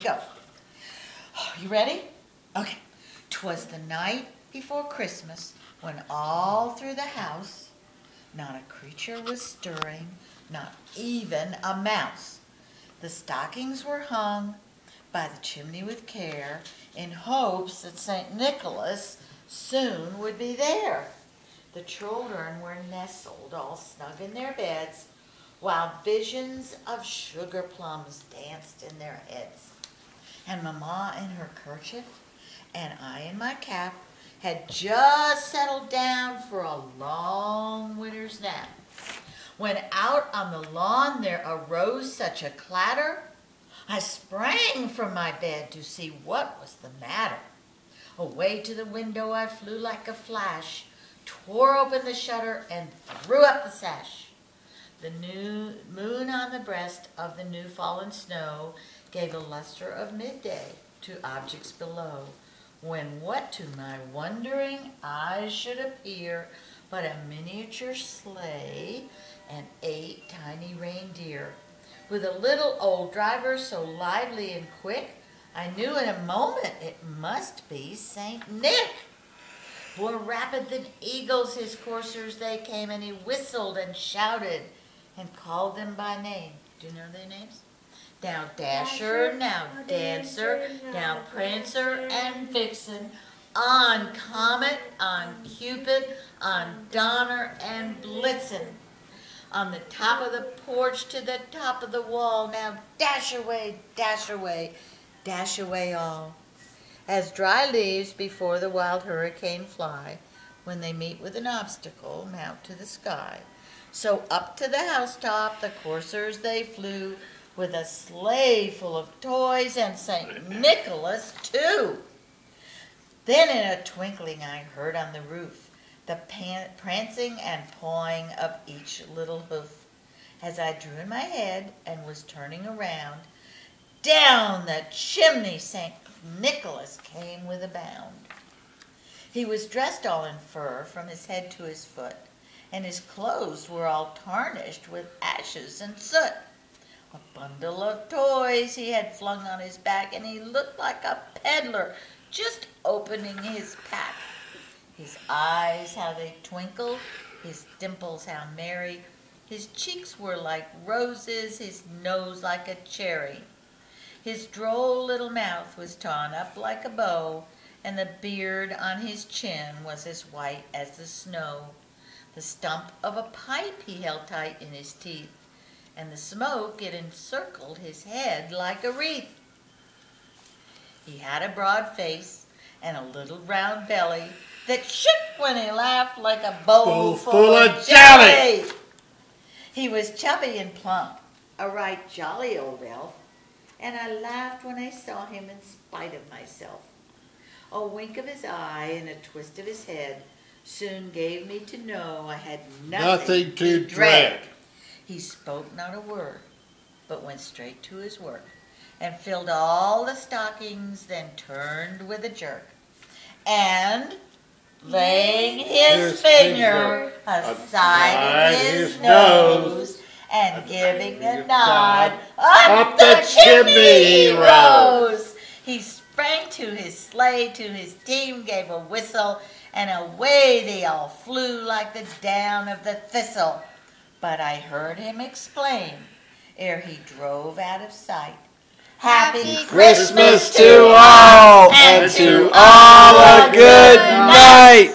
Go. You ready? Okay. 'Twas the night before Christmas when all through the house not a creature was stirring, not even a mouse. The stockings were hung by the chimney with care in hopes that St. Nicholas soon would be there. The children were nestled all snug in their beds while visions of sugar plums danced in their heads. And Mama in her kerchief and I in my cap had just settled down for a long winter's nap, when out on the lawn there arose such a clatter, I sprang from my bed to see what was the matter. Away to the window I flew like a flash, tore open the shutter and threw up the sash. The new moon on the breast of the new fallen snow gave a luster of midday to objects below, when what to my wondering eyes should appear but a miniature sleigh and 8 tiny reindeer, with a little old driver so lively and quick, I knew in a moment it must be Saint Nick. More rapid than eagles his coursers they came, and he whistled and shouted and called them by name. Do you know their names? Now Dasher, now Dancer, now Prancer and Vixen, on Comet, on Cupid, on Donner and Blitzen. On the top of the porch to the top of the wall, now dash away, dash away, dash away all. As dry leaves before the wild hurricane fly, when they meet with an obstacle, mount to the sky. So up to the housetop the coursers they flew, with a sleigh full of toys and St. Nicholas too. Then in a twinkling I heard on the roof the prancing and pawing of each little hoof. As I drew in my head and was turning around, down the chimney St. Nicholas came with a bound. He was dressed all in fur from his head to his foot, and his clothes were all tarnished with ashes and soot. A bundle of toys he had flung on his back, and he looked like a peddler just opening his pack. His eyes, how they twinkled, his dimples, how merry. His cheeks were like roses, his nose like a cherry. His droll little mouth was torn up like a bow, and the beard on his chin was as white as the snow. The stump of a pipe he held tight in his teeth, and the smoke it encircled his head like a wreath. He had a broad face and a little round belly that shook when he laughed like a bowl full of jelly. He was chubby and plump, a right jolly old elf, and I laughed when I saw him in spite of myself. A wink of his eye and a twist of his head soon gave me to know I had nothing to dread. He spoke not a word, but went straight to his work, and filled all the stockings, then turned with a jerk, and laying his finger aside his nose, and giving a nod, up the chimney he rose. He sprang to his sleigh, to his team gave a whistle, and away they all flew like the down of the thistle. But I heard him exclaim, ere he drove out of sight, Happy Christmas to all, and to all a good night.